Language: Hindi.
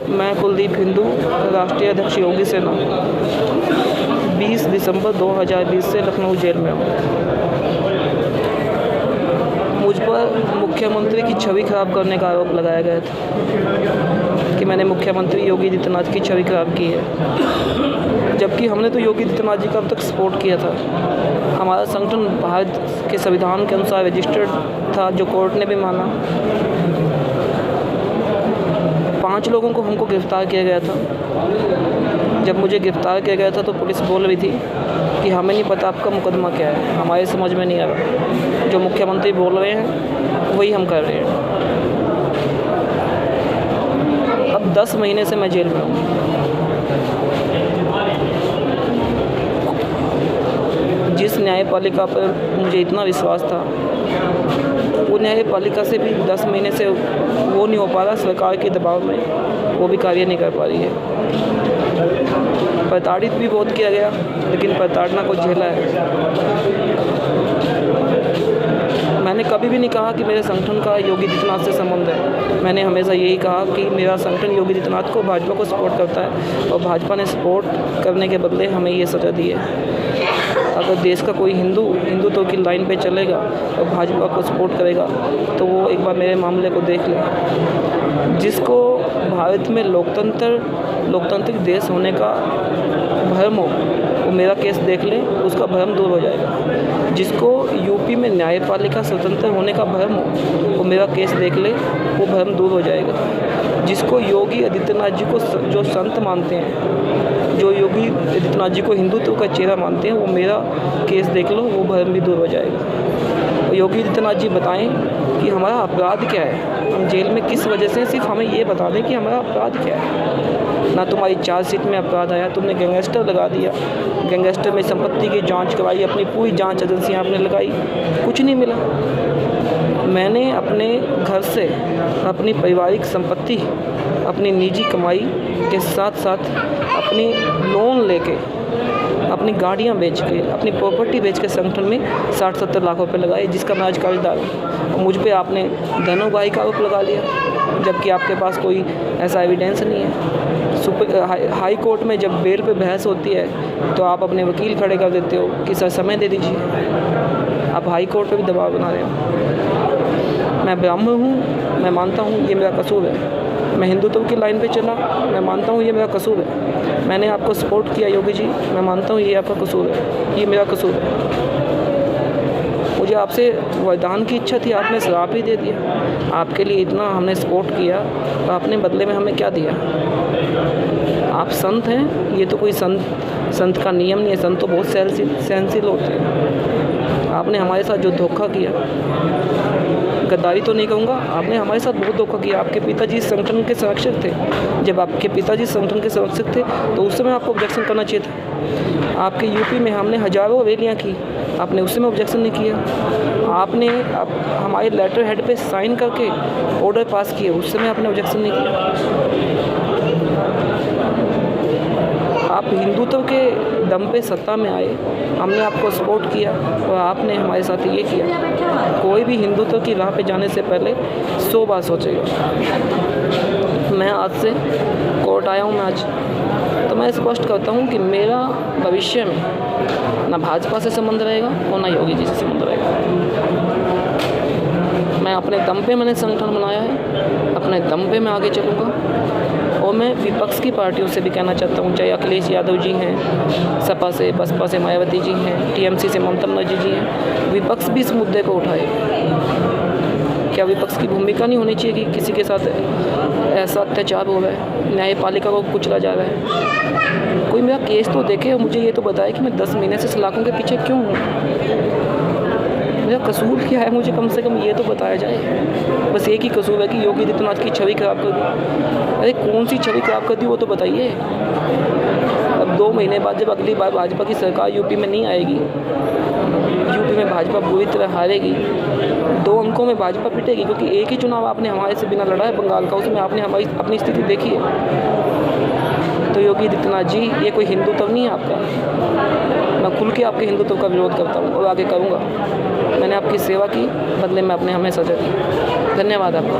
मैं कुलदीप हिंदू, राष्ट्रीय अध्यक्ष योगी सेना, 20 दिसंबर 2020 से लखनऊ जेल में हूँ। मुझ पर मुख्यमंत्री की छवि खराब करने का आरोप लगाया गया था कि मैंने मुख्यमंत्री योगी आदित्यनाथ की छवि खराब की है, जबकि हमने तो योगी आदित्यनाथ जी का अब तक सपोर्ट किया था। हमारा संगठन भारत के संविधान के अनुसार रजिस्टर्ड था, जो कोर्ट ने भी माना। 5 लोगों को हमको गिरफ़्तार किया गया था। जब मुझे गिरफ़्तार किया गया था तो पुलिस बोल रही थी कि हमें नहीं पता आपका मुकदमा क्या है, हमारे समझ में नहीं आ रहा। जो मुख्यमंत्री बोल रहे हैं वही हम कर रहे हैं। अब 10 महीने से मैं जेल में हूँ। जिस न्यायपालिका पर मुझे इतना विश्वास था, वो न्यायपालिका से भी 10 महीने से वो नहीं हो पा रहा। सरकार के दबाव में वो भी कार्य नहीं कर पा रही है। प्रताड़ित भी बहुत किया गया, लेकिन प्रताड़ना को झेला है। मैंने कभी भी नहीं कहा कि मेरे संगठन का योगी आदित्यनाथ से संबंध है। मैंने हमेशा यही कहा कि मेरा संगठन योगी आदित्यनाथ को, भाजपा को सपोर्ट करता है, और भाजपा ने सपोर्ट करने के बदले हमें ये सज़ा दी है। अगर देश का कोई हिंदुत्व की लाइन पे चलेगा और भाजपा को सपोर्ट करेगा, तो वो एक बार मेरे मामले को देख ले। जिसको भारत में लोकतांत्रिक देश होने का भ्रम हो, वो मेरा केस देख ले, उसका भ्रम दूर हो जाएगा। जिसको यूपी में न्यायपालिका स्वतंत्र होने का भ्रम हो, वो मेरा केस देख ले, वो भ्रम दूर हो जाएगा। जिसको योगी आदित्यनाथ जी को जो संत मानते हैं, जो योगी आदित्यनाथ जी को हिंदुत्व का चेहरा मानते हैं, वो मेरा केस देख लो, वो भ्रम भी दूर हो जाएगा। योगी आदित्यनाथ जी बताएं कि हमारा अपराध क्या है, हम जेल में किस वजह से, सिर्फ हमें ये बता दें कि हमारा अपराध क्या है। ना तुम्हारी चार्जशीट में अपराध आया, तुमने गैंगस्टर लगा दिया, गैंगस्टर में संपत्ति की जांच करवाई, अपनी पूरी जांच एजेंसियां आपने लगाई, कुछ नहीं मिला। मैंने अपने घर से अपनी पारिवारिक संपत्ति, अपनी निजी कमाई के साथ साथ अपनी लोन लेके, अपनी गाड़ियां बेच के, अपनी प्रॉपर्टी बेच के संगठन में 60-70 लाख रुपए लगाए, जिसका मैं आज कर्जदार हूँ। और मुझ पे आपने धनोगाही का आरोप लगा लिया, जबकि आपके पास कोई ऐसा एविडेंस नहीं है। हाई कोर्ट में जब बेल पे बहस होती है, तो आप अपने वकील खड़े कर देते हो कि सर समय दे दीजिए। आप हाई कोर्ट पे भी दबाव बना रहे हो। मैं ब्राह्मण हूँ, मैं मानता हूँ ये मेरा कसूर है। मैं हिंदुत्व की लाइन पे चला, मैं मानता हूँ ये मेरा कसूर है। मैंने आपको सपोर्ट किया योगी जी, मैं मानता हूँ ये आपका कसूर है, ये मेरा कसूर है। मुझे आपसे वरदान की इच्छा थी, आपने श्राप ही दे दिया। आपके लिए इतना हमने सपोर्ट किया, तो आपने बदले में हमें क्या दिया? आप संत हैं, ये तो कोई संत का नियम नहीं है। संत तो बहुत सहनशील होते हैं। आपने हमारे साथ जो धोखा किया, गद्दारी तो नहीं कहूँगा, आपने हमारे साथ बहुत धोखा किया। आपके पिताजी संगठन के संरक्षक थे। जब आपके पिताजी संगठन के संरक्षक थे, तो उस समय आपको ऑब्जेक्शन करना चाहिए था। आपके यूपी में हमने हज़ारों रैलियाँ की, आपने उस समय ऑब्जेक्शन नहीं किया। आपने हमारे लेटर हेड पे साइन करके ऑर्डर पास किए, उस समय आपने ऑब्जेक्शन नहीं किया। आप हिंदुत्व के दम पे सत्ता में आए, हमने आपको सपोर्ट किया, और आपने हमारे साथ ये किया। कोई भी हिंदुत्व की राह पे जाने से पहले 100 बार सोचेगा। मैं आज से कोर्ट आया हूँ, मैं आज तो मैं स्पष्ट करता हूँ कि मेरा भविष्य में ना भाजपा से संबंध रहेगा और ना योगी जी से संबंध रहेगा। मैं अपने दम पे मैंने संगठन बनाया है, अपने दम पे मैं आगे चलूँगा। और मैं विपक्ष की पार्टियों से भी कहना चाहता हूँ, चाहे अखिलेश यादव जी हैं, सपा से, बसपा से मायावती जी हैं, टीएमसी से ममता बनर्जी जी हैं, विपक्ष भी इस मुद्दे को उठाए। क्या विपक्ष की भूमिका नहीं होनी चाहिए कि किसी के साथ ऐसा अत्याचार हो रहा है, न्यायपालिका को कुचला जा रहा है? कोई मेरा केस तो देखे और मुझे ये तो बताए कि मैं 10 महीने से सलाखों के पीछे क्यों हूँ। मेरा कसूर क्या है, मुझे कम से कम ये तो बताया जाए। बस एक ही कसूर है कि योगी आदित्यनाथ की छवि खराब कर दी। अरे कौन सी छवि खराब कर दी, वो तो बताइए। अब 2 महीने बाद जब अगली बार भाजपा की सरकार यूपी में नहीं आएगी, यूपी में भाजपा बुरी तरह हारेगी, 2 अंकों में भाजपा पिटेगी, क्योंकि एक ही चुनाव आपने हमारे से बिना लड़ा है बंगाल का, उसमें आपने हमारी अपनी स्थिति देखी है। तो योगी आदित्यनाथ जी, ये कोई हिंदुत्व नहीं है आपका। मैं खुल के आपके हिंदुत्व का विरोध करता हूँ और आगे करूँगा। मैंने आपकी सेवा की, बदले में आपने हमें सजा दी। धन्यवाद आपका।